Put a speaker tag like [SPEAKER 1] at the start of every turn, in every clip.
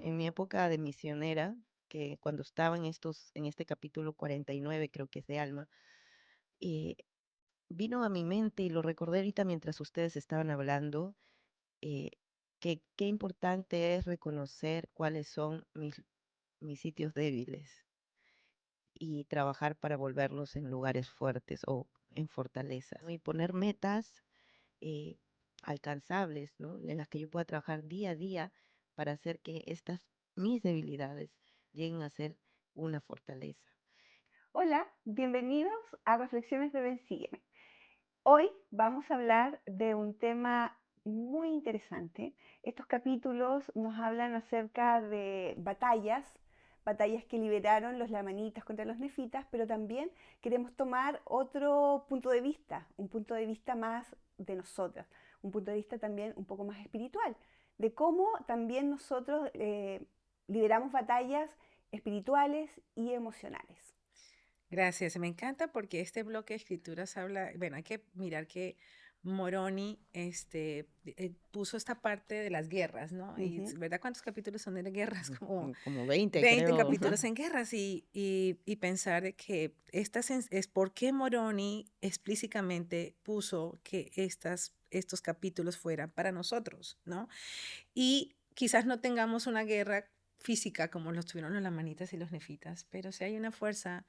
[SPEAKER 1] En mi época de misionera, que cuando estaba en este capítulo 49, creo que es de Alma, eh, vino a mi mente y lo recordé ahorita mientras ustedes estaban hablando, eh, que qué importante es reconocer cuáles son mis sitios débiles y trabajar para volverlos en lugares fuertes o en fortalezas, ¿no? Y poner metas eh, alcanzables, ¿no? En las que yo pueda trabajar día a día para hacer que estas mis debilidades lleguen a ser una fortaleza.
[SPEAKER 2] Hola, bienvenidos a Reflexiones de Ben Sígueme. Hoy vamos a hablar de un tema muy interesante. Estos capítulos nos hablan acerca de batallas que liberaron los lamanitas contra los nefitas, pero también queremos tomar otro punto de vista, un punto de vista más de nosotras, un punto de vista también un poco más espiritual, de cómo también nosotros liberamos batallas espirituales y emocionales.
[SPEAKER 3] Gracias, me encanta porque este bloque de escrituras habla, bueno, hay que mirar que Moroni puso esta parte de las guerras, ¿no? Y,
[SPEAKER 2] Ujú.
[SPEAKER 3] ¿verdad cuántos capítulos son de guerras? Como
[SPEAKER 1] Como 20,
[SPEAKER 3] 20
[SPEAKER 1] creo.
[SPEAKER 3] capítulos en guerras y pensar de que es por qué Moroni explícitamente puso que estos capítulos fueran para nosotros, ¿no? Y quizás no tengamos una guerra física como los tuvieron los lamanitas y los nefitas, pero si hay una fuerza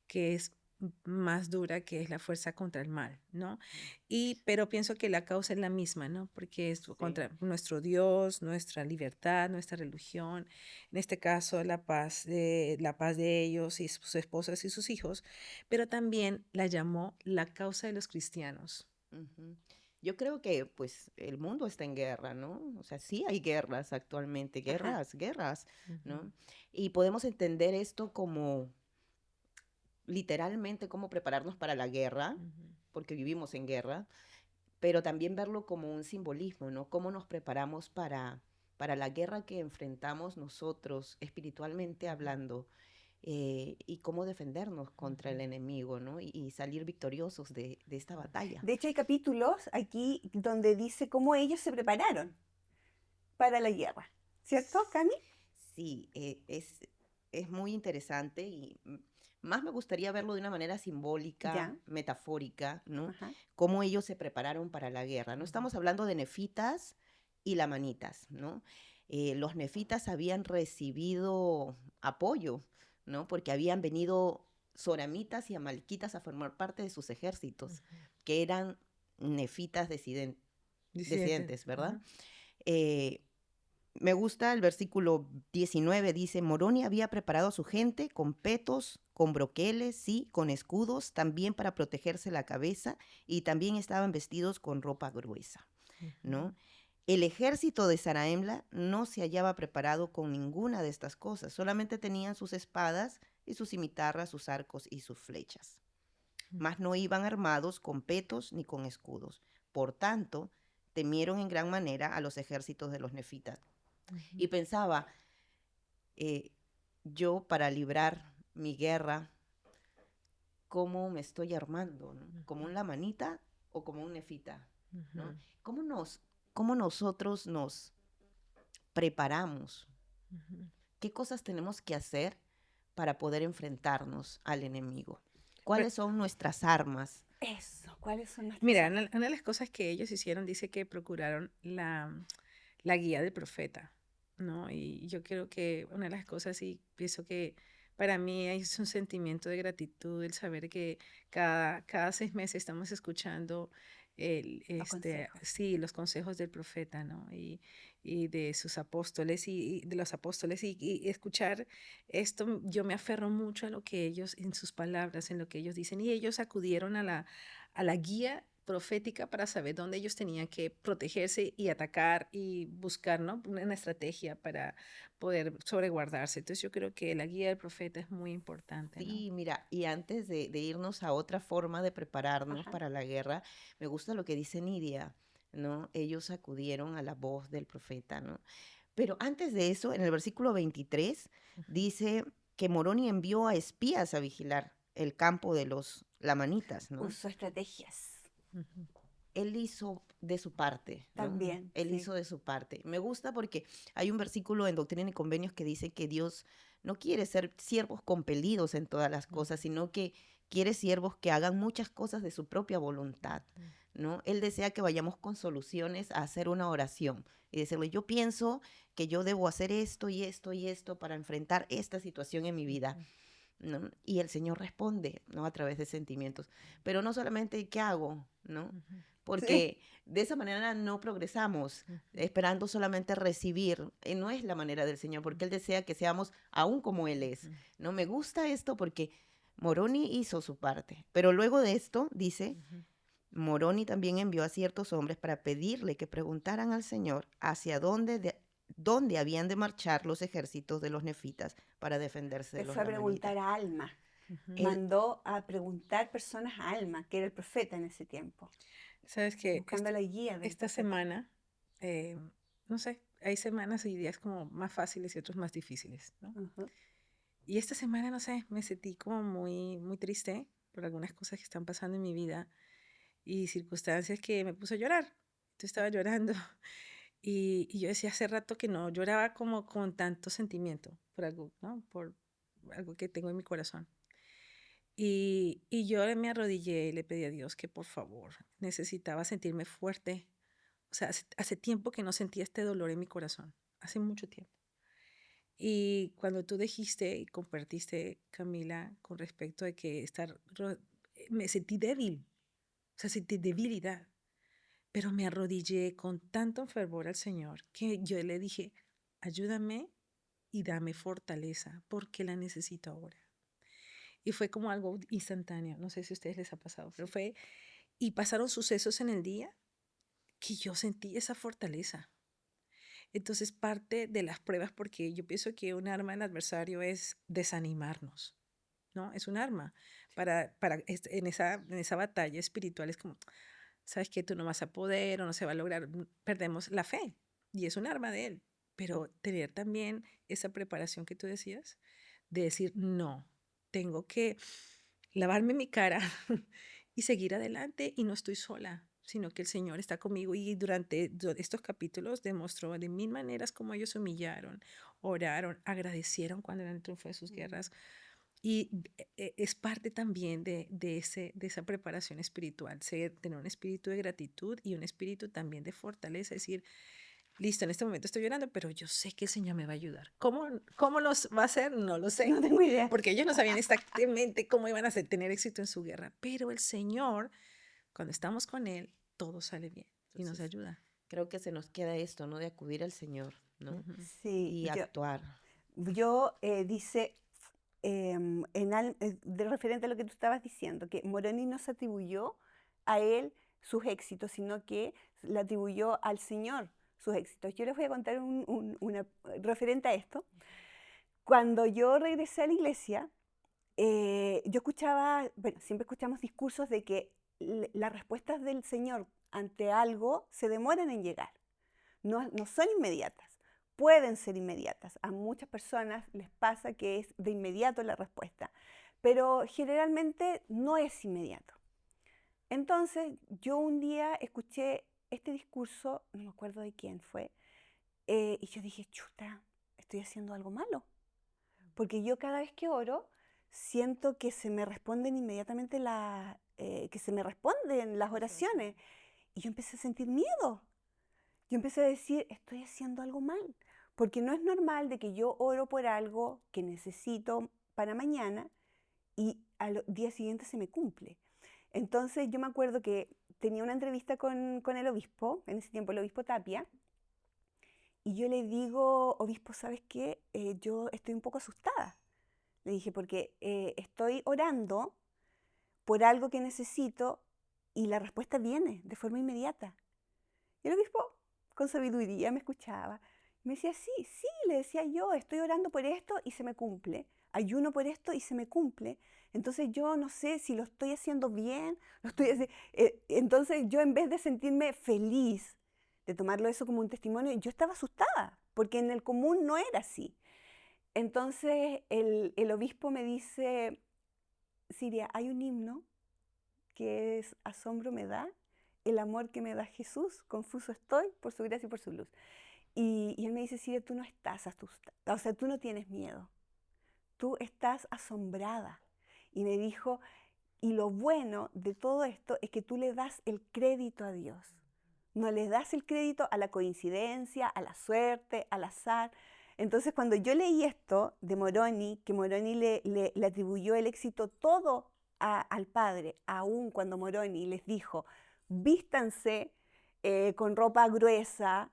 [SPEAKER 3] que es más dura, que es la fuerza contra el mal, ¿no? Pero pienso que la causa es la misma, ¿no? Porque es
[SPEAKER 1] Sí.
[SPEAKER 3] contra nuestro Dios, nuestra libertad, nuestra religión, en este caso la paz de ellos y sus esposas y sus hijos, pero también la llamó la causa de los cristianos.
[SPEAKER 1] Ujú. Yo creo que pues el mundo está en guerra, ¿no? O sea, sí hay guerras actualmente,
[SPEAKER 2] Ajá.
[SPEAKER 1] guerras,
[SPEAKER 3] Ujú,
[SPEAKER 1] ¿no? Y podemos entender esto como literalmente cómo prepararnos para la guerra,
[SPEAKER 3] ujú,
[SPEAKER 1] porque vivimos en guerra, pero también verlo como un simbolismo, ¿no? Cómo nos preparamos para la guerra que enfrentamos nosotros, espiritualmente
[SPEAKER 3] ujú,
[SPEAKER 1] hablando, y cómo defendernos contra
[SPEAKER 3] ujú.
[SPEAKER 1] el enemigo, ¿no? Y salir victoriosos de esta batalla.
[SPEAKER 2] De hecho, hay capítulos aquí donde dice cómo ellos se prepararon para la guerra. ¿Cierto, Cami?
[SPEAKER 1] Sí, es muy interesante y más me gustaría verlo de una manera simbólica,
[SPEAKER 2] Ya.
[SPEAKER 1] metafórica, ¿no?
[SPEAKER 2] Ajá.
[SPEAKER 1] Cómo ellos se prepararon para la guerra. No
[SPEAKER 3] Ujú,
[SPEAKER 1] estamos hablando de nefitas y lamanitas, ¿no? Los nefitas habían recibido apoyo, ¿no? Porque habían venido soramitas y amalquitas a formar parte de sus ejércitos,
[SPEAKER 3] ujú.
[SPEAKER 1] que eran nefitas
[SPEAKER 3] Disidentes.
[SPEAKER 1] decidentes, ¿verdad?
[SPEAKER 3] Ajá.
[SPEAKER 1] Eh, Me gusta el versículo 19, dice, Moroni había preparado a su gente con petos, con broqueles, sí, con escudos, también para protegerse la cabeza, y también estaban vestidos con ropa gruesa,
[SPEAKER 3] Ujú,
[SPEAKER 1] ¿no? El ejército de Saraemla no se hallaba preparado con ninguna de estas cosas, solamente tenían sus espadas y sus cimitarras, sus arcos y sus flechas. Mas no iban armados con petos ni con escudos. Por tanto, temieron en gran manera a los ejércitos de los nefitas
[SPEAKER 3] ujú.
[SPEAKER 1] y pensaba, eh, yo para librar mi guerra, ¿cómo me estoy armando? ¿No? ¿Como un lamanita o como un nefita? ¿No?
[SPEAKER 3] Ujú,
[SPEAKER 1] ¿Cómo nosotros nos preparamos?
[SPEAKER 3] ujú.
[SPEAKER 1] ¿Qué cosas tenemos que hacer para poder enfrentarnos al enemigo?
[SPEAKER 3] Bueno,
[SPEAKER 1] ¿Cuáles son nuestras armas?
[SPEAKER 2] Eso. ¿Cuáles son nuestras
[SPEAKER 3] mira,
[SPEAKER 2] armas?
[SPEAKER 3] una de las cosas que ellos hicieron dice que procuraron la guía del profeta, ¿no? Y yo creo que una de las cosas, y pienso que para mí es un sentimiento de gratitud el saber que cada 6 meses estamos escuchando
[SPEAKER 2] Los consejos.
[SPEAKER 3] sí, los consejos del profeta, ¿no? Y de sus apóstoles y de los apóstoles y escuchar esto, yo me aferro mucho a lo que ellos, en sus palabras, en lo que ellos dicen, y ellos acudieron a la guía profética para saber dónde ellos tenían que protegerse y atacar y buscar, ¿no? Una estrategia para poder sobreguardarse. Entonces yo creo que la guía del profeta es muy importante, ¿no?
[SPEAKER 1] Sí, mira, y antes de irnos a otra forma de prepararnos
[SPEAKER 2] Ajá.
[SPEAKER 1] para la guerra, me gusta lo que dice Nidia, ¿no? Ellos acudieron a la voz del profeta, ¿no? Pero antes de eso, en el versículo 23,
[SPEAKER 3] Ujú,
[SPEAKER 1] dice que Moroni envió a espías a vigilar el campo de los lamanitas, ¿no?
[SPEAKER 2] Usó estrategias.
[SPEAKER 3] ujú,
[SPEAKER 1] él hizo de su parte, ¿no?
[SPEAKER 2] También,
[SPEAKER 1] Él
[SPEAKER 2] sí.
[SPEAKER 1] hizo de su parte. Me gusta porque hay un versículo en Doctrina y Convenios que dice que Dios no quiere ser siervos compelidos en todas las cosas, sino que quiere siervos que hagan muchas cosas de su propia voluntad, ¿no? Él desea que vayamos con soluciones a hacer una oración y decirle, yo pienso que yo debo hacer esto y esto y esto para enfrentar esta situación en mi vida, ¿no? Y el Señor responde, ¿no? A través de sentimientos. Pero no solamente, ¿qué hago? ¿No?
[SPEAKER 2] Sí.
[SPEAKER 1] Porque de esa manera no progresamos, esperando solamente recibir. No es la manera del Señor, porque Él desea que seamos aún como Él es. No me gusta esto porque Moroni hizo su parte. Pero luego de esto, dice, Moroni también envió a ciertos hombres para pedirle que preguntaran al Señor hacia dónde habían de marchar los ejércitos de los nefitas para defenderse de
[SPEAKER 2] Él
[SPEAKER 1] los
[SPEAKER 2] fue a
[SPEAKER 1] lamanitas.
[SPEAKER 2] preguntar a Alma.
[SPEAKER 1] Él,
[SPEAKER 2] Mandó a preguntar personas a Alma, que era el profeta en ese tiempo,
[SPEAKER 3] Sabes que
[SPEAKER 2] buscando la guía del
[SPEAKER 3] esta
[SPEAKER 2] profeta.
[SPEAKER 3] semana, eh, no sé, hay semanas y días como más fáciles y otros más difíciles, ¿no?
[SPEAKER 2] Ujú.
[SPEAKER 3] Y esta semana, no sé, me sentí como muy, muy triste por algunas cosas que están pasando en mi vida y circunstancias que me puso a llorar. Yo estaba llorando y yo decía hace rato que no lloraba como con tanto sentimiento por algo, ¿no? Por algo que tengo en mi corazón. Y yo me arrodillé y le pedí a Dios que por favor necesitaba sentirme fuerte. O sea, hace tiempo que no sentía este dolor en mi corazón, hace mucho tiempo. Y cuando tú dijiste y compartiste, Camila, con respecto de que me sentí débil, o sea, sentí debilidad, pero me arrodillé con tanto fervor al Señor que yo le dije, ayúdame y dame fortaleza porque la necesito ahora. Y fue como algo instantáneo, no sé si a ustedes les ha pasado, pero fue, y pasaron sucesos en el día que yo sentí esa fortaleza. Entonces, parte de las pruebas, porque yo pienso que un arma del adversario es desanimarnos, ¿no? Es un arma en esa batalla espiritual. Es como, sabes que tú no vas a poder o no se va a lograr, perdemos la fe y es un arma de él. Pero tener también esa preparación que tú decías, de decir, no, tengo que lavarme mi cara y seguir adelante y no estoy sola, sino que el Señor está conmigo y durante estos capítulos demostró de mil maneras cómo ellos se humillaron, oraron, agradecieron cuando eran el triunfo de sus guerras y es parte también de esa preparación espiritual, tener un espíritu de gratitud y un espíritu también de fortaleza, es decir, listo, en este momento estoy llorando, pero yo sé que el Señor me va a ayudar. ¿Cómo los va a hacer? No lo sé,
[SPEAKER 2] No tengo idea.
[SPEAKER 3] porque ellos no sabían exactamente cómo iban a tener éxito en su guerra, pero el Señor, cuando estamos con Él, todo sale bien y nos
[SPEAKER 1] entonces,
[SPEAKER 3] ayuda.
[SPEAKER 1] creo que se nos queda esto, ¿no? De acudir al Señor, ¿no?
[SPEAKER 3] Ujú.
[SPEAKER 2] Sí,
[SPEAKER 1] Y actuar.
[SPEAKER 2] dice, de referente a lo que tú estabas diciendo, que Moroni no se atribuyó a él sus éxitos, sino que le atribuyó al Señor sus éxitos. Yo les voy a contar referente a esto. Cuando yo regresé a la iglesia, yo escuchaba, bueno, siempre escuchamos discursos de que las respuestas del Señor ante algo se demoran en llegar, no son inmediatas. Pueden ser inmediatas. A muchas personas les pasa que es de inmediato la respuesta, pero generalmente no es inmediato. Entonces, yo un día escuché este discurso, no me acuerdo de quién fue, y yo dije, chuta, estoy haciendo algo malo. Porque yo cada vez que oro, siento que se me responden inmediatamente que se me responden las oraciones. Y yo empecé a sentir miedo. Yo empecé a decir, estoy haciendo algo mal. Porque no es normal de que yo oro por algo que necesito para mañana y al día siguiente se me cumple. Entonces yo me acuerdo que tenía una entrevista con el obispo, en ese tiempo el obispo Tapia, y yo le digo, obispo, ¿sabes qué? Yo estoy un poco asustada. Le dije, porque estoy orando por algo que necesito y la respuesta viene de forma inmediata. Y el obispo, con sabiduría, me escuchaba. Me decía, sí, sí, le decía yo, estoy orando por esto y se me cumple. Ayuno por esto y se me cumple. Entonces yo no sé si lo estoy haciendo bien. Entonces yo en vez de sentirme feliz, de tomarlo eso como un testimonio, yo estaba asustada, porque en el común no era así. Entonces el obispo me dice, Siria, hay un himno que es Asombro me da el amor que me da Jesús, confuso estoy por su gracia y por su luz. Y él me dice, Siria, tú no estás asustada, o sea, tú no tienes miedo, tú estás asombrada. Y me dijo, y lo bueno de todo esto es que tú le das el crédito a Dios. No le das el crédito a la coincidencia, a la suerte, al azar. Entonces, cuando yo leí esto de Moroni, que Moroni le atribuyó el éxito todo al Padre, aun cuando Moroni les dijo, vístanse con ropa gruesa,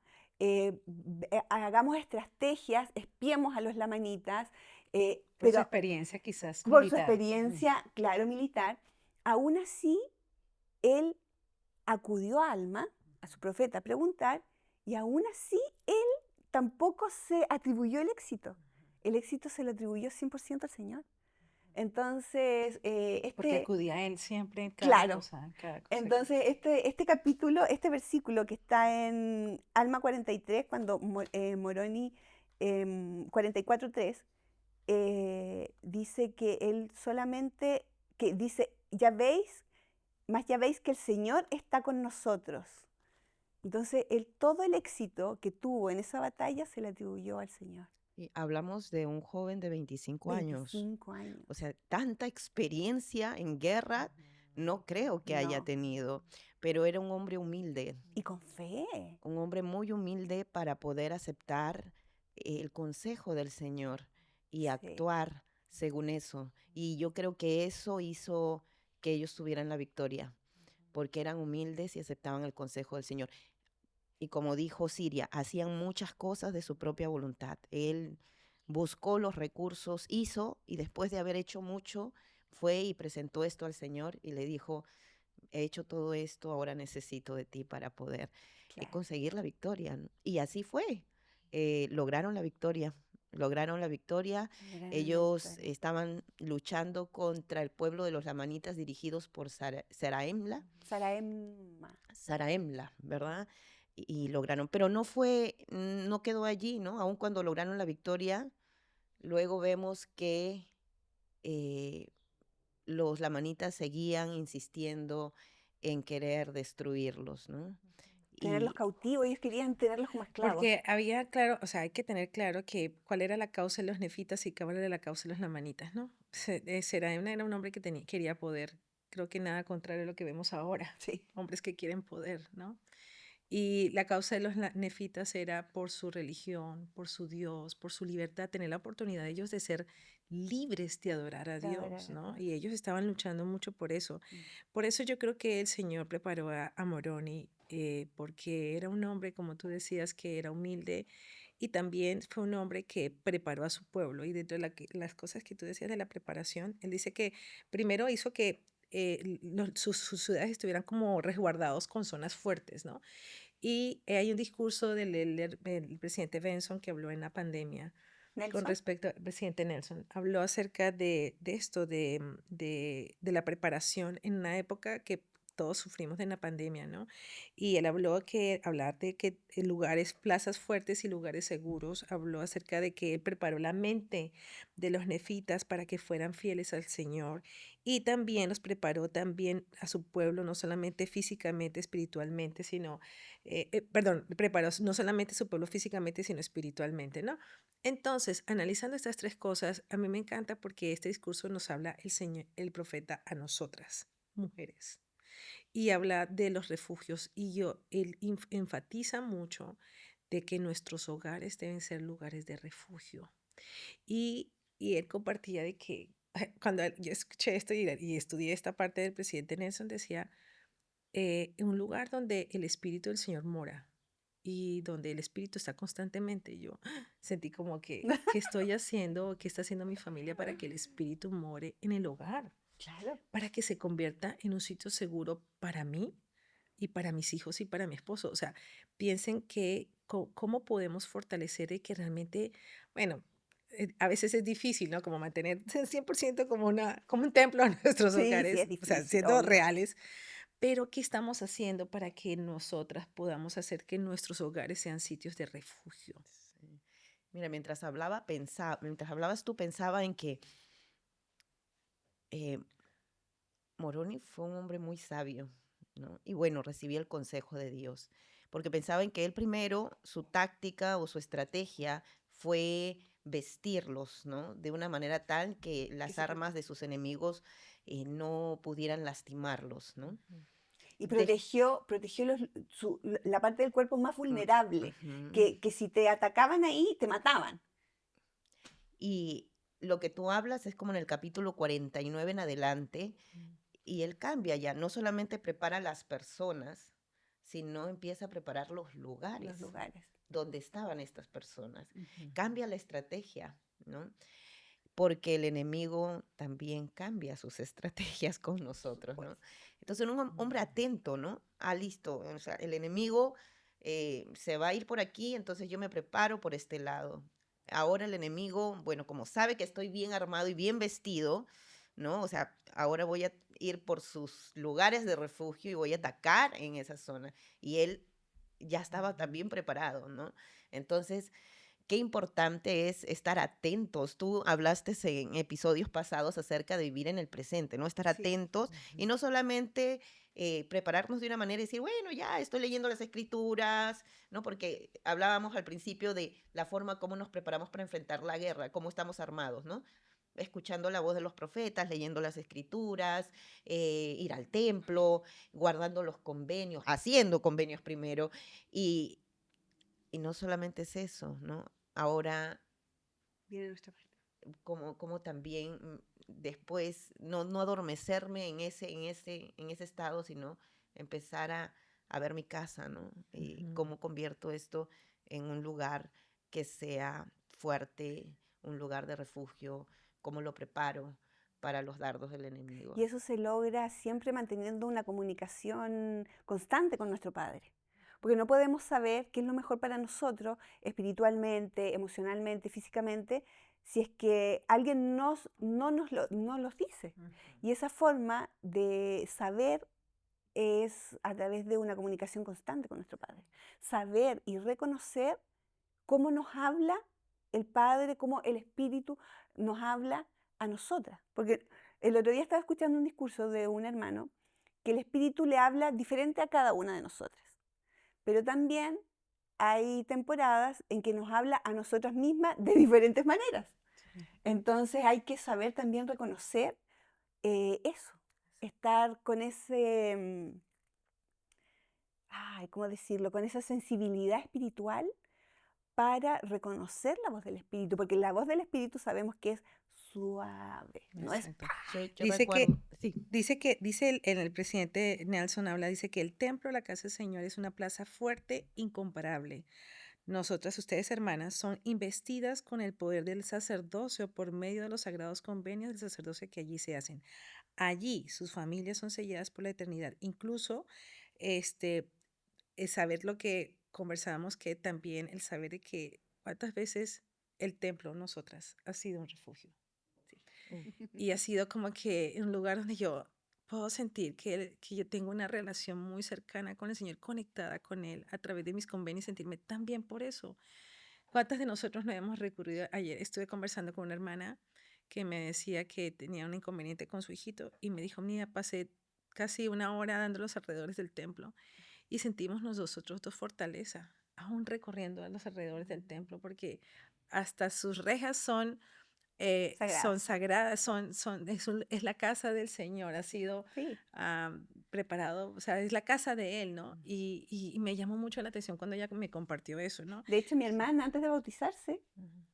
[SPEAKER 2] hagamos estrategias, espiemos a los lamanitas,
[SPEAKER 3] Por su
[SPEAKER 2] pero
[SPEAKER 3] experiencia quizás
[SPEAKER 2] por su
[SPEAKER 3] militar.
[SPEAKER 2] experiencia, claro, militar, aún así él acudió a Alma, a su profeta, a preguntar, y aún así él tampoco se atribuyó el éxito. El éxito se lo atribuyó 100% al Señor. Entonces,
[SPEAKER 3] Porque acudía a él siempre en
[SPEAKER 2] claro,
[SPEAKER 3] cada cosa que
[SPEAKER 2] entonces este capítulo, este versículo que está en Alma 43, cuando Moroni 44:3, dice que él solamente, que dice, ya veis que el Señor está con nosotros. Entonces, todo el éxito que tuvo en esa batalla se le atribuyó al Señor.
[SPEAKER 1] Y hablamos de un joven de 25 años.
[SPEAKER 2] 25 años.
[SPEAKER 1] O sea, tanta experiencia en guerra no creo que haya
[SPEAKER 2] No.
[SPEAKER 1] tenido, pero era un hombre humilde,
[SPEAKER 2] Y con fe.
[SPEAKER 1] un hombre muy humilde para poder aceptar el consejo del Señor y
[SPEAKER 2] Sí.
[SPEAKER 1] actuar según eso. Y yo creo que eso hizo que ellos tuvieran la victoria, porque eran humildes y aceptaban el consejo del Señor. Y como dijo Siria, hacían muchas cosas de su propia voluntad. Él buscó los recursos, hizo, y después de haber hecho mucho, fue y presentó esto al Señor y le dijo, he hecho todo esto, ahora necesito de ti para poder
[SPEAKER 2] Claro.
[SPEAKER 1] conseguir la victoria, ¿no? Y así fue. Lograron la victoria. Lograron la victoria.
[SPEAKER 2] Lograron la
[SPEAKER 1] Ellos
[SPEAKER 2] victoria.
[SPEAKER 1] estaban luchando contra el pueblo de los lamanitas dirigidos por Saraemla,
[SPEAKER 2] Saraemma.
[SPEAKER 1] ¿verdad? Y lograron, pero no quedó allí, ¿no? Aun cuando lograron la victoria, luego vemos que eh, los lamanitas seguían insistiendo en querer destruirlos, ¿no?
[SPEAKER 2] Tenerlos
[SPEAKER 1] Y
[SPEAKER 2] cautivos, ellos querían tenerlos como esclavos.
[SPEAKER 3] Porque había claro, o sea, hay que tener claro que cuál era la causa de los nefitas y cuál era la causa de los lamanitas, ¿no? Seraemla era un hombre que quería poder. Creo que nada contrario a lo que vemos ahora.
[SPEAKER 2] Sí.
[SPEAKER 3] Hombres que quieren poder, ¿no? Y la causa de los nefitas era por su religión, por su Dios, por su libertad, tener la oportunidad de ellos de ser libres de adorar a
[SPEAKER 2] De adorar
[SPEAKER 3] Dios,
[SPEAKER 2] a
[SPEAKER 3] ¿no?
[SPEAKER 2] Dios.
[SPEAKER 3] Y ellos estaban luchando mucho por eso.
[SPEAKER 2] Mm.
[SPEAKER 3] Por eso yo creo que el Señor preparó a Moroni, porque era un hombre, como tú decías, que era humilde y también fue un hombre que preparó a su pueblo. Y dentro de las cosas que tú decías de la preparación, él dice que primero hizo que sus ciudades estuvieran como resguardados con zonas fuertes, ¿no? Y hay un discurso del presidente Benson que habló en la pandemia con
[SPEAKER 2] Nelson.
[SPEAKER 3] respecto al presidente Nelson. Habló acerca de esto, de la preparación en una época que todos sufrimos de la pandemia, ¿no? Y él hablar de que en lugares, plazas fuertes y lugares seguros, habló acerca de que él preparó la mente de los nefitas para que fueran fieles al Señor y también los preparó también a su pueblo, no solamente físicamente, espiritualmente, sino perdón, preparó no solamente su pueblo físicamente, sino espiritualmente, ¿no? Entonces, analizando estas tres cosas, a mí me encanta porque este discurso nos habla el Señor, el profeta a nosotras, mujeres, y habla de los refugios. Y él enfatiza mucho de que nuestros hogares deben ser lugares de refugio. Y él compartía de que cuando yo escuché esto y estudié esta parte del presidente Nelson, decía, un lugar donde el Espíritu del Señor mora y donde el Espíritu está constantemente. Yo sentí como que, ¿qué estoy haciendo? ¿Qué está haciendo mi familia para que el Espíritu more en el hogar?
[SPEAKER 2] Claro.
[SPEAKER 3] Para que se convierta en un sitio seguro para mí y para mis hijos y para mi esposo. O sea, piensen que cómo podemos fortalecer y que realmente, bueno, a veces es difícil, ¿no? Como mantener 100% como un templo en nuestros
[SPEAKER 2] Sí, sí,
[SPEAKER 3] hogares,
[SPEAKER 2] es
[SPEAKER 3] o sea,
[SPEAKER 2] difícil,
[SPEAKER 3] siendo
[SPEAKER 2] obvio.
[SPEAKER 3] reales, pero ¿qué estamos haciendo para que nosotras podamos hacer que nuestros hogares sean sitios de refugio?
[SPEAKER 1] sí. Mira, mientras hablabas tú, pensaba en que eh, Moroni fue un hombre muy sabio, ¿no? Y bueno, recibí el consejo de Dios, porque pensaba en que él primero, su táctica o su estrategia fue vestirlos, ¿no? De una manera tal que
[SPEAKER 2] Que
[SPEAKER 1] las
[SPEAKER 2] se
[SPEAKER 1] armas de sus enemigos no pudieran lastimarlos, ¿no?
[SPEAKER 3] Ujú.
[SPEAKER 2] y
[SPEAKER 1] Des-
[SPEAKER 2] protegió la parte del cuerpo más
[SPEAKER 1] mm,
[SPEAKER 2] vulnerable,
[SPEAKER 1] ujú.
[SPEAKER 2] que si te atacaban ahí, te mataban.
[SPEAKER 1] Y lo que tú hablas es como en el capítulo 49 en adelante,
[SPEAKER 3] Mm.
[SPEAKER 1] y él cambia ya, no solamente prepara a las personas, sino empieza a preparar los
[SPEAKER 2] Los
[SPEAKER 1] lugares
[SPEAKER 2] lugares.
[SPEAKER 1] donde estaban estas personas.
[SPEAKER 3] Ujú.
[SPEAKER 1] Cambia la estrategia, ¿no? Porque el enemigo también cambia sus estrategias con nosotros, ¿no?
[SPEAKER 2] Supuesto.
[SPEAKER 1] Entonces, un hombre atento, ¿no? Ah, listo, o sea, el enemigo se va a ir por aquí, entonces yo me preparo por este lado. Ahora el enemigo, bueno, como sabe que estoy bien armado y bien vestido, ¿no? O sea, ahora voy a ir por sus lugares de refugio y voy a atacar en esa zona. Y él ya estaba también preparado, ¿no? Entonces, qué importante es estar atentos. Tú hablaste en episodios pasados acerca de vivir en el presente, ¿no? Estar
[SPEAKER 2] Sí.
[SPEAKER 1] atentos y
[SPEAKER 3] Ujú.
[SPEAKER 1] no solamente prepararnos de una manera y decir, bueno, ya estoy leyendo las escrituras, ¿no? Porque hablábamos al principio de la forma como nos preparamos para enfrentar la guerra, cómo estamos armados, ¿no? Escuchando la voz de los profetas, leyendo las escrituras, ir al templo, guardando los convenios, haciendo convenios primero. Y, y no solamente es eso, ¿no? Ahora,
[SPEAKER 2] Viene nuestra parte.
[SPEAKER 1] como también después no adormecerme en ese estado, sino empezar a ver mi casa, ¿no? Y
[SPEAKER 3] Ujú.
[SPEAKER 1] cómo convierto esto en un lugar que sea fuerte, un lugar de refugio, cómo lo preparo para los dardos del enemigo.
[SPEAKER 2] Y eso se logra siempre manteniendo una comunicación constante con nuestro Padre. Porque no podemos saber qué es lo mejor para nosotros espiritualmente, emocionalmente, físicamente, si es que alguien no los dice.
[SPEAKER 3] Ujú.
[SPEAKER 2] Y esa forma de saber es a través de una comunicación constante con nuestro Padre. Saber y reconocer cómo nos habla el Padre, cómo el Espíritu nos habla a nosotras. Porque el otro día estaba escuchando un discurso de un hermano que el Espíritu le habla diferente a cada una de nosotras. Pero también hay temporadas en que nos habla a nosotras mismas de diferentes maneras.
[SPEAKER 3] Sí.
[SPEAKER 2] Entonces hay que saber también reconocer eso, estar con ese, ¿cómo decirlo? Con esa sensibilidad espiritual para reconocer la voz del Espíritu, porque la voz del Espíritu sabemos que es suave, no es
[SPEAKER 3] Exacto.
[SPEAKER 1] Yo
[SPEAKER 3] Dice que,
[SPEAKER 1] recuerdo, sí.
[SPEAKER 3] el presidente Nelson habla, dice que el templo, la casa del Señor, es una plaza fuerte, incomparable. Nosotras, ustedes hermanas, son investidas con el poder del sacerdocio por medio de los sagrados convenios del sacerdocio que allí se hacen. Allí sus familias son selladas por la eternidad. Incluso, este, saber lo que conversábamos, que también el saber de que cuántas veces el templo, nosotras, ha sido un refugio. ¿Sí?
[SPEAKER 1] Mm,
[SPEAKER 3] Y ha sido como que un lugar donde yo puedo sentir que yo tengo una relación muy cercana con el Señor, conectada con Él a través de mis convenios, sentirme tan bien por eso. ¿Cuántas de nosotros no hemos recurrido? Ayer estuve conversando con una hermana que me decía que tenía un inconveniente con su hijito y me dijo, mira, pasé casi una hora dando los alrededores del templo y sentimos nosotros dos fortaleza, aún recorriendo a los alrededores del templo, porque hasta sus rejas son
[SPEAKER 2] sagrada.
[SPEAKER 3] sagradas, es la casa del Señor, ha sido
[SPEAKER 2] Sí.
[SPEAKER 3] preparado, o sea, es la casa de Él, ¿no? Y me llamó mucho la atención cuando ella me compartió eso, ¿no?
[SPEAKER 2] De hecho, mi hermana, antes de bautizarse,
[SPEAKER 3] Ujú.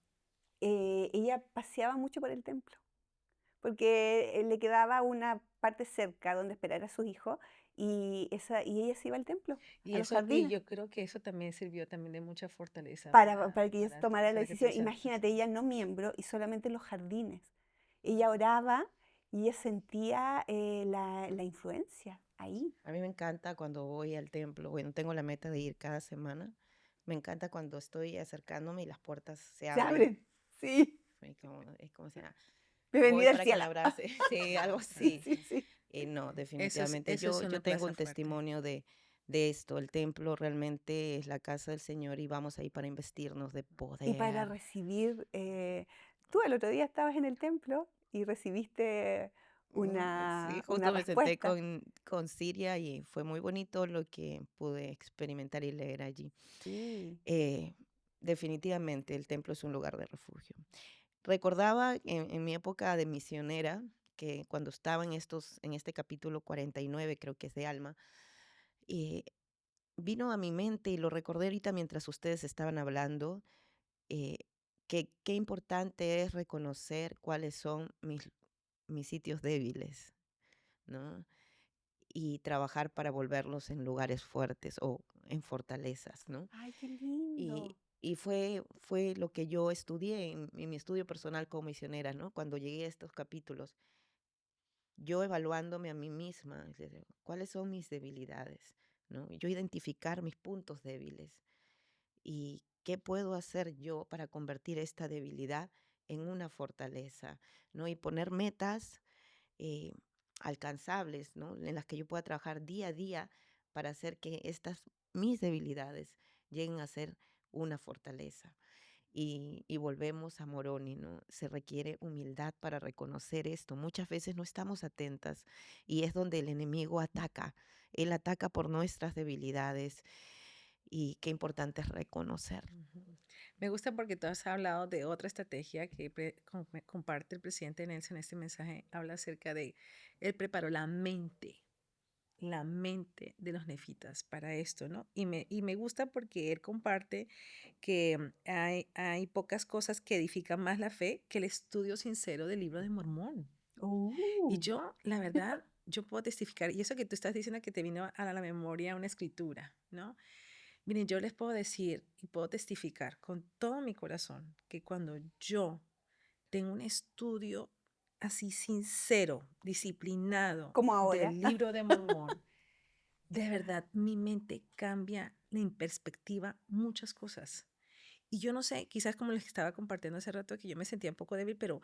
[SPEAKER 2] ella paseaba mucho por el templo, porque le quedaba una parte cerca donde esperar a sus hijos y ella se iba al templo, a los
[SPEAKER 3] Y
[SPEAKER 2] jardines,
[SPEAKER 3] yo creo que eso también sirvió también de mucha fortaleza
[SPEAKER 2] para que ella
[SPEAKER 3] para ti,
[SPEAKER 2] tomara la
[SPEAKER 3] para que tú
[SPEAKER 2] decisión.
[SPEAKER 3] seas
[SPEAKER 2] Imagínate, ella no miembro y solamente en los jardines. Ella oraba y ella sentía la influencia ahí.
[SPEAKER 1] A mí me encanta cuando voy al templo, bueno, tengo la meta de ir cada semana. Me encanta cuando estoy acercándome y las puertas se
[SPEAKER 2] Se
[SPEAKER 1] abren.
[SPEAKER 2] abren, sí.
[SPEAKER 1] Es como si voy
[SPEAKER 2] Bienvenida al
[SPEAKER 1] para que la
[SPEAKER 2] cielo.
[SPEAKER 1] abrace, sí, algo
[SPEAKER 2] Sí,
[SPEAKER 1] así.
[SPEAKER 2] sí, sí.
[SPEAKER 1] Y no, definitivamente.
[SPEAKER 3] eso es
[SPEAKER 1] Yo
[SPEAKER 3] una
[SPEAKER 1] tengo
[SPEAKER 3] plaza
[SPEAKER 1] un
[SPEAKER 3] fuerte.
[SPEAKER 1] testimonio de esto. El templo realmente es la casa del Señor y vamos ahí para investirnos de
[SPEAKER 2] Y para
[SPEAKER 1] poder.
[SPEAKER 2] recibir, tú el otro día estabas en el templo y recibiste
[SPEAKER 1] Sí,
[SPEAKER 2] una
[SPEAKER 1] justo me senté
[SPEAKER 2] respuesta.
[SPEAKER 1] con Siria y fue muy bonito lo que pude experimentar y leer allí.
[SPEAKER 2] Sí.
[SPEAKER 1] Eh, Definitivamente el templo es un lugar de refugio. Recordaba en mi época de misionera que cuando estaba en este capítulo 49, creo que es de Alma, eh, vino a mi mente y lo recordé ahorita mientras ustedes estaban hablando, eh, que qué importante es reconocer cuáles son mis sitios débiles, ¿no? Y trabajar para volverlos en lugares fuertes o en fortalezas, ¿no?
[SPEAKER 2] Ay, qué
[SPEAKER 1] Y,
[SPEAKER 2] lindo.
[SPEAKER 1] y fue lo que yo estudié en mi estudio personal como misionera, ¿no? Cuando llegué a estos capítulos, yo evaluándome a mí misma, es decir, cuáles son mis debilidades, ¿no? Yo identificar mis puntos débiles y qué puedo hacer yo para convertir esta debilidad en una fortaleza, ¿no? Y poner metas eh, alcanzables, ¿no? En las que yo pueda trabajar día a día para hacer que mis debilidades lleguen a ser una fortaleza. Y volvemos a Moroni, ¿no? Se requiere humildad para reconocer esto. Muchas veces no estamos atentas y es donde el enemigo ataca. Él ataca por nuestras debilidades y qué importante es reconocer.
[SPEAKER 3] Ujú. Me gusta porque tú has hablado de otra estrategia que comparte el presidente Nelson en este mensaje. Habla acerca de, él preparó la mente de los nefitas para esto, ¿no? Y me gusta porque él comparte que hay pocas cosas que edifican más la fe que el estudio sincero del libro de Mormón. Y yo, la verdad, yo puedo testificar, y eso que tú estás diciendo que te vino a la memoria una escritura, ¿no? Miren, yo les puedo decir y puedo testificar con todo mi corazón que cuando yo tengo un estudio así sincero, disciplinado
[SPEAKER 2] Como ahora.
[SPEAKER 3] del libro de Mormón, de verdad mi mente cambia en perspectiva muchas cosas. Y yo no sé, quizás como les estaba compartiendo hace rato que yo me sentía un poco débil, pero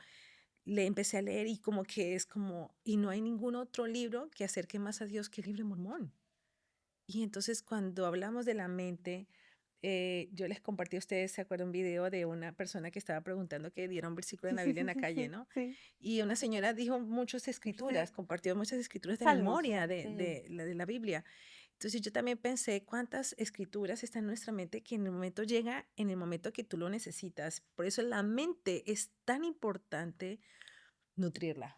[SPEAKER 3] le empecé a leer y como que es como, y no hay ningún otro libro que acerque más a Dios que el libro de Mormón. Y entonces cuando hablamos de la mente, yo les compartí a ustedes, ¿se acuerdan? Un video de una persona que estaba preguntando que diera un versículo en
[SPEAKER 2] Sí,
[SPEAKER 3] la
[SPEAKER 2] sí,
[SPEAKER 3] Biblia en
[SPEAKER 2] sí,
[SPEAKER 3] la
[SPEAKER 2] sí,
[SPEAKER 3] calle,
[SPEAKER 2] sí,
[SPEAKER 3] ¿no?
[SPEAKER 2] sí.
[SPEAKER 3] Y una señora dijo muchas escrituras,
[SPEAKER 2] Sí.
[SPEAKER 3] compartió muchas escrituras de
[SPEAKER 2] Salmos.
[SPEAKER 3] memoria
[SPEAKER 2] Mm.
[SPEAKER 3] de la Biblia. Entonces yo también pensé cuántas escrituras están en nuestra mente que en el momento llega, en el momento que tú lo necesitas. Por eso la mente es tan importante nutrirla.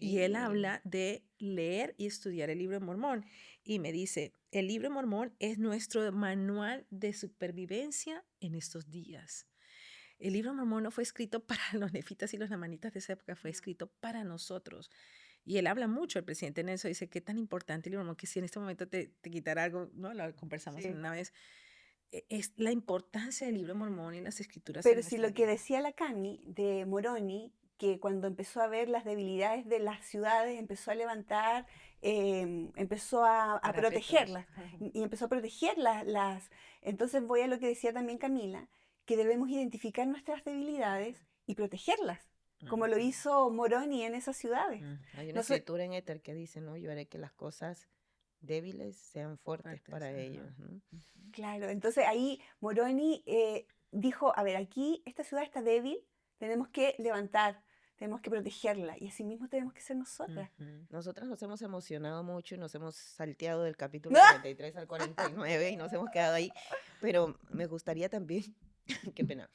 [SPEAKER 3] Y él
[SPEAKER 1] Sí.
[SPEAKER 3] habla de leer y estudiar el libro de Mormón. Y me dice, el libro de Mormón es nuestro manual de supervivencia en estos días. El libro de Mormón no fue escrito para los nefitas y los lamanitas de esa época, fue escrito para nosotros. Y él habla mucho, el presidente Nelson dice, qué tan importante el libro de Mormón, que si en este momento te quitara algo, ¿no? Lo conversamos en
[SPEAKER 2] Sí.
[SPEAKER 3] una vez, es la importancia del libro de Mormón y las escrituras en
[SPEAKER 2] Pero si
[SPEAKER 3] nuestra
[SPEAKER 2] lo que
[SPEAKER 3] vida.
[SPEAKER 2] decía la Cami de Moroni, que cuando empezó a ver las debilidades de las ciudades, empezó a levantar, empezó a
[SPEAKER 3] Parapetos.
[SPEAKER 2] protegerlas y empezó a proteger las. Entonces voy a lo que decía también Camila, que debemos identificar nuestras debilidades y protegerlas, como lo
[SPEAKER 3] Ujú,
[SPEAKER 2] hizo Moroni en esas ciudades.
[SPEAKER 1] Hay una
[SPEAKER 2] No sé,
[SPEAKER 1] escritura en Éter que dice, ¿no? Yo haré que las cosas débiles sean fuertes
[SPEAKER 3] fuertes,
[SPEAKER 1] para
[SPEAKER 3] ajá.
[SPEAKER 1] ellos, ¿no?
[SPEAKER 3] Ujú.
[SPEAKER 2] claro, entonces ahí Moroni dijo, a ver, aquí esta ciudad está débil, tenemos que levantar, tenemos que protegerla y así mismo tenemos que ser nosotras.
[SPEAKER 3] Ujú.
[SPEAKER 1] Nosotras nos hemos emocionado mucho y nos hemos salteado del capítulo 43 al 49 y nos hemos quedado ahí, pero me gustaría también, qué pena,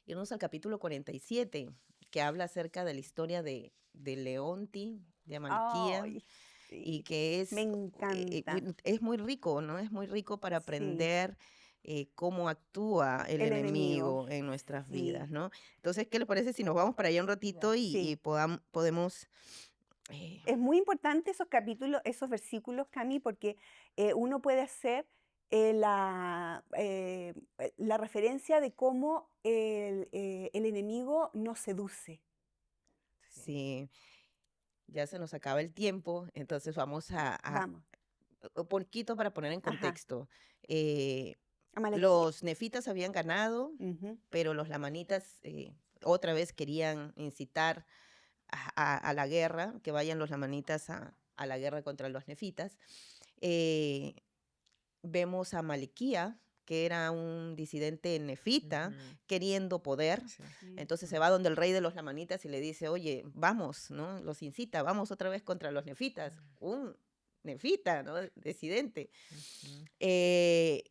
[SPEAKER 1] irnos al capítulo 47, que habla acerca de la historia de Leonti, de Amalquía,
[SPEAKER 2] Ay,
[SPEAKER 1] y
[SPEAKER 2] sí,
[SPEAKER 1] que
[SPEAKER 2] me encanta,
[SPEAKER 1] es muy rico, ¿no? Es muy rico para
[SPEAKER 2] sí,
[SPEAKER 1] aprender cómo actúa el
[SPEAKER 2] el enemigo,
[SPEAKER 1] enemigo en nuestras
[SPEAKER 2] sí,
[SPEAKER 1] vidas, ¿no? Entonces, ¿qué le parece si nos vamos para allá un ratito
[SPEAKER 3] Ya.
[SPEAKER 1] y
[SPEAKER 2] sí.
[SPEAKER 1] podemos... eh,
[SPEAKER 2] Es muy importante esos capítulos, esos versículos, Cami, porque uno puede hacer la referencia de cómo el enemigo nos seduce.
[SPEAKER 3] Sí.
[SPEAKER 1] sí, ya se nos acaba el tiempo, entonces vamos
[SPEAKER 2] Vamos,
[SPEAKER 1] un poquito para poner en
[SPEAKER 2] ajá,
[SPEAKER 1] contexto. Eh,
[SPEAKER 2] Amalequía.
[SPEAKER 1] los nefitas habían ganado,
[SPEAKER 2] Ujú.
[SPEAKER 1] pero los lamanitas otra vez querían incitar a la guerra, que vayan los lamanitas a la guerra contra los nefitas. Eh, Vemos a Maliquía, que era un disidente nefita,
[SPEAKER 3] Ujú.
[SPEAKER 1] queriendo poder.
[SPEAKER 3] Sí.
[SPEAKER 1] Entonces se va donde el rey de los lamanitas y le dice, oye, vamos, ¿no? Los incita, vamos otra vez contra los nefitas. Un nefita, ¿no? Disidente.
[SPEAKER 3] Ujú.
[SPEAKER 1] Eh,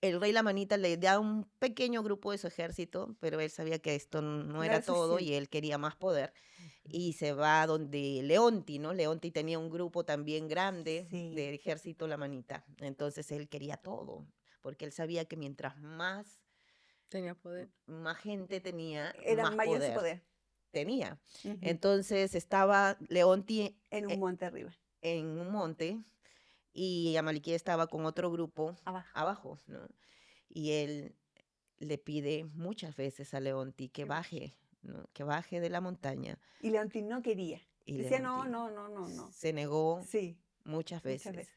[SPEAKER 1] el rey Lamanita le da un pequeño grupo de su ejército, pero él sabía que esto no
[SPEAKER 2] No
[SPEAKER 1] era
[SPEAKER 2] era
[SPEAKER 1] todo y
[SPEAKER 2] suficiente.
[SPEAKER 1] él quería más poder.
[SPEAKER 3] Ujú.
[SPEAKER 1] Y se va donde Leonti, ¿no? Leonti tenía un grupo también grande
[SPEAKER 2] Sí.
[SPEAKER 1] del ejército Lamanita. Entonces él quería todo, porque él sabía que mientras
[SPEAKER 3] Tenía poder.
[SPEAKER 1] más gente tenía,
[SPEAKER 2] Era
[SPEAKER 1] más
[SPEAKER 2] mayor su
[SPEAKER 1] poder
[SPEAKER 2] poder.
[SPEAKER 1] tenía.
[SPEAKER 2] Ujú.
[SPEAKER 1] Entonces estaba Leonti
[SPEAKER 2] En un monte arriba,
[SPEAKER 1] en un monte y Amaliquía estaba con otro grupo
[SPEAKER 2] abajo.
[SPEAKER 1] abajo, ¿no? Y él le pide muchas veces a Leonti que
[SPEAKER 2] Que baje.
[SPEAKER 1] baje, ¿no? Que baje de la montaña.
[SPEAKER 2] Y Leontín no quería.
[SPEAKER 1] Y
[SPEAKER 2] Decía, no,
[SPEAKER 1] Leonti
[SPEAKER 2] no, no, no, no.
[SPEAKER 1] se negó
[SPEAKER 2] Sí,
[SPEAKER 1] muchas
[SPEAKER 2] muchas
[SPEAKER 1] veces.
[SPEAKER 2] veces.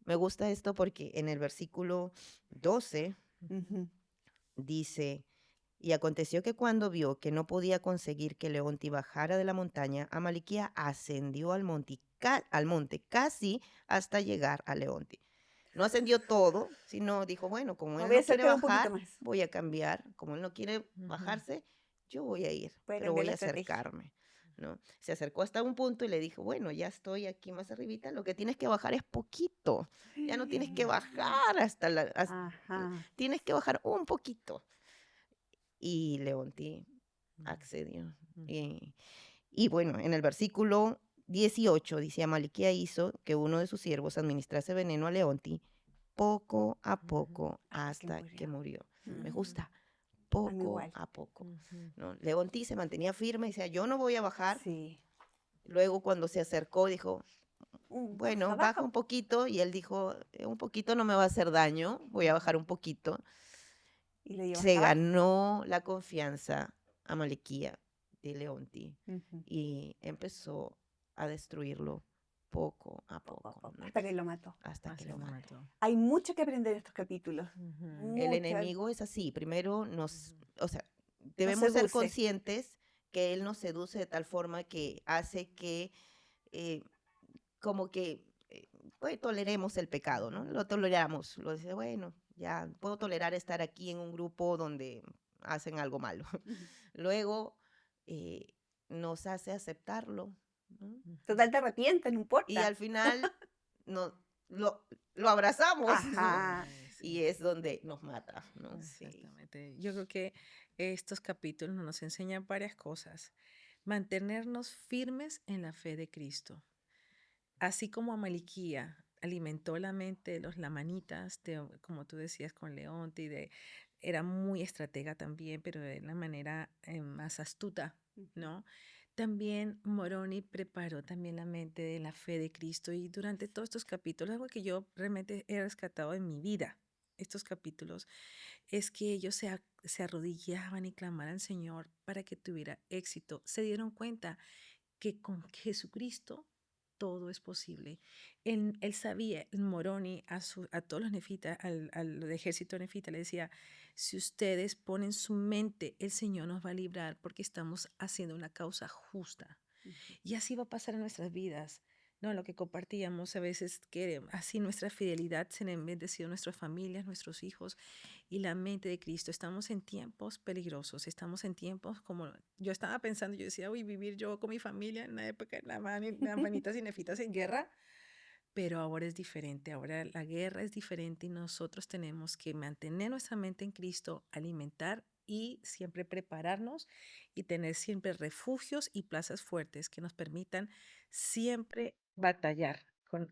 [SPEAKER 1] Me gusta esto porque en el versículo 12
[SPEAKER 2] Ujú.
[SPEAKER 1] dice, y aconteció que cuando vio que no podía conseguir que Leonti bajara de la montaña, Amaliquía ascendió al monte casi hasta llegar a Leonti. No ascendió todo, sino dijo, bueno, como
[SPEAKER 2] Me
[SPEAKER 1] él
[SPEAKER 2] voy a
[SPEAKER 1] no quiere
[SPEAKER 2] acercar un poquito
[SPEAKER 1] bajar,
[SPEAKER 2] más.
[SPEAKER 1] voy a cambiar. Como él no quiere
[SPEAKER 3] Ujú.
[SPEAKER 1] bajarse, yo voy a ir,
[SPEAKER 2] Voy a
[SPEAKER 1] pero
[SPEAKER 2] cambiar
[SPEAKER 1] voy
[SPEAKER 2] la
[SPEAKER 1] a
[SPEAKER 2] estrategia.
[SPEAKER 1] acercarme, ¿no? Se acercó hasta un punto y le dijo, bueno, ya estoy aquí más arribita, lo que tienes que bajar es poquito. Ya no tienes que bajar
[SPEAKER 2] Ajá.
[SPEAKER 1] tienes que bajar un poquito. Y Leonti
[SPEAKER 3] Ujú.
[SPEAKER 1] accedió.
[SPEAKER 3] Ujú.
[SPEAKER 1] Y bueno, en el versículo 18 dice, Amaliquía hizo que uno de sus siervos administrase veneno a Leonti poco a
[SPEAKER 3] Ujú.
[SPEAKER 1] poco
[SPEAKER 2] Hasta que
[SPEAKER 1] hasta que
[SPEAKER 2] murió.
[SPEAKER 1] murió. Me
[SPEAKER 2] Mm.
[SPEAKER 1] gusta,
[SPEAKER 2] A mí
[SPEAKER 1] poco
[SPEAKER 2] igual.
[SPEAKER 1] a poco,
[SPEAKER 3] Ujú.
[SPEAKER 1] ¿no? Leonti se mantenía firme y decía, yo no voy a bajar.
[SPEAKER 2] Sí.
[SPEAKER 1] Luego cuando se acercó dijo,
[SPEAKER 2] Baja,
[SPEAKER 1] bueno, baja
[SPEAKER 2] baja.
[SPEAKER 1] un poquito. Y él dijo, un poquito no me va a hacer daño, voy a bajar un poquito.
[SPEAKER 2] Y lo llevó
[SPEAKER 1] Se
[SPEAKER 2] hasta abajo.
[SPEAKER 1] ganó la confianza Amaliquía de Leonti
[SPEAKER 2] Ujú.
[SPEAKER 1] y empezó a destruirlo poco a
[SPEAKER 2] Poco a
[SPEAKER 1] poco,
[SPEAKER 2] poco,
[SPEAKER 1] ¿no?
[SPEAKER 2] hasta que lo mató.
[SPEAKER 1] Hasta que
[SPEAKER 3] Hasta
[SPEAKER 1] lo
[SPEAKER 3] que lo
[SPEAKER 1] mató.
[SPEAKER 3] mató.
[SPEAKER 2] Hay mucho que aprender en estos capítulos.
[SPEAKER 3] Ujú.
[SPEAKER 1] El
[SPEAKER 2] Mucho.
[SPEAKER 1] enemigo es así, primero o sea,
[SPEAKER 2] Nos
[SPEAKER 1] debemos ser
[SPEAKER 2] seduce.
[SPEAKER 1] conscientes que él nos seduce de tal forma que hace que eh, como que pues, toleremos el pecado, ¿no? Lo toleramos, lo dice, bueno, ya puedo tolerar estar aquí en un grupo donde hacen algo malo.
[SPEAKER 2] Ujú.
[SPEAKER 1] Luego eh, nos hace aceptarlo, ¿no?
[SPEAKER 3] Ujú.
[SPEAKER 2] Total, te arrepientes, no
[SPEAKER 1] Y
[SPEAKER 2] importa.
[SPEAKER 1] al final no, lo abrazamos, ¿no?
[SPEAKER 2] Ajá.
[SPEAKER 3] Sí,
[SPEAKER 1] Y es donde nos mata, ¿no? Sí.
[SPEAKER 3] exactamente. Yo creo que estos capítulos nos enseñan varias cosas. Mantenernos firmes en la fe de Cristo. Así como Amaliquía alimentó la mente de los lamanitas, como tú decías con Leonte, era muy estratega también, pero de una manera más astuta,
[SPEAKER 2] Ujú.
[SPEAKER 3] ¿no? También Moroni preparó también la mente de la fe de Cristo y durante todos estos capítulos, algo que yo realmente he rescatado en mi vida, estos capítulos, es que ellos se arrodillaban y clamaban al Señor para que tuviera éxito. Se dieron cuenta que con Jesucristo todo es posible. Él sabía, el Moroni, a todos los nefitas, al ejército nefita, le decía, si ustedes ponen su mente, el Señor nos va a librar porque estamos haciendo una causa justa.
[SPEAKER 2] Ujú.
[SPEAKER 3] Y así va a pasar en nuestras vidas. No, lo que compartíamos a veces, que así nuestra fidelidad se ha bendecido nuestras familias, nuestros hijos y la mente de Cristo. Estamos en tiempos peligrosos, estamos en tiempos como yo estaba pensando, yo decía, uy, vivir yo con mi familia en la época de las manitas y nefitas en guerra, pero ahora es diferente, ahora la guerra es diferente y nosotros tenemos que mantener nuestra mente en Cristo, alimentar y siempre prepararnos y tener siempre refugios y plazas fuertes que nos permitan siempre batallar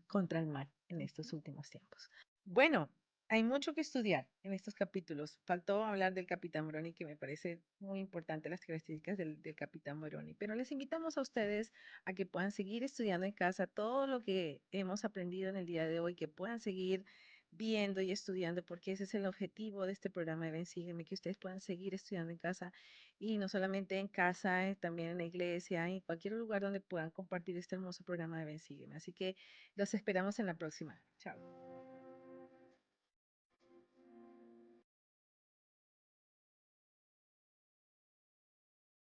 [SPEAKER 3] contra el mal en estos últimos tiempos. Bueno, hay mucho que estudiar en estos capítulos. Faltó hablar del Capitán Moroni, que me parece muy importante las características del Capitán Moroni, pero les invitamos a ustedes a que puedan seguir estudiando en casa todo lo que hemos aprendido en el día de hoy, que puedan seguir viendo y estudiando, porque ese es el objetivo de este programa de Ven, Sígueme, que ustedes puedan seguir estudiando en casa y no solamente en casa, también en la iglesia, en cualquier lugar donde puedan compartir este hermoso programa de Ven, Sígueme. Así que los esperamos en la próxima. Chao.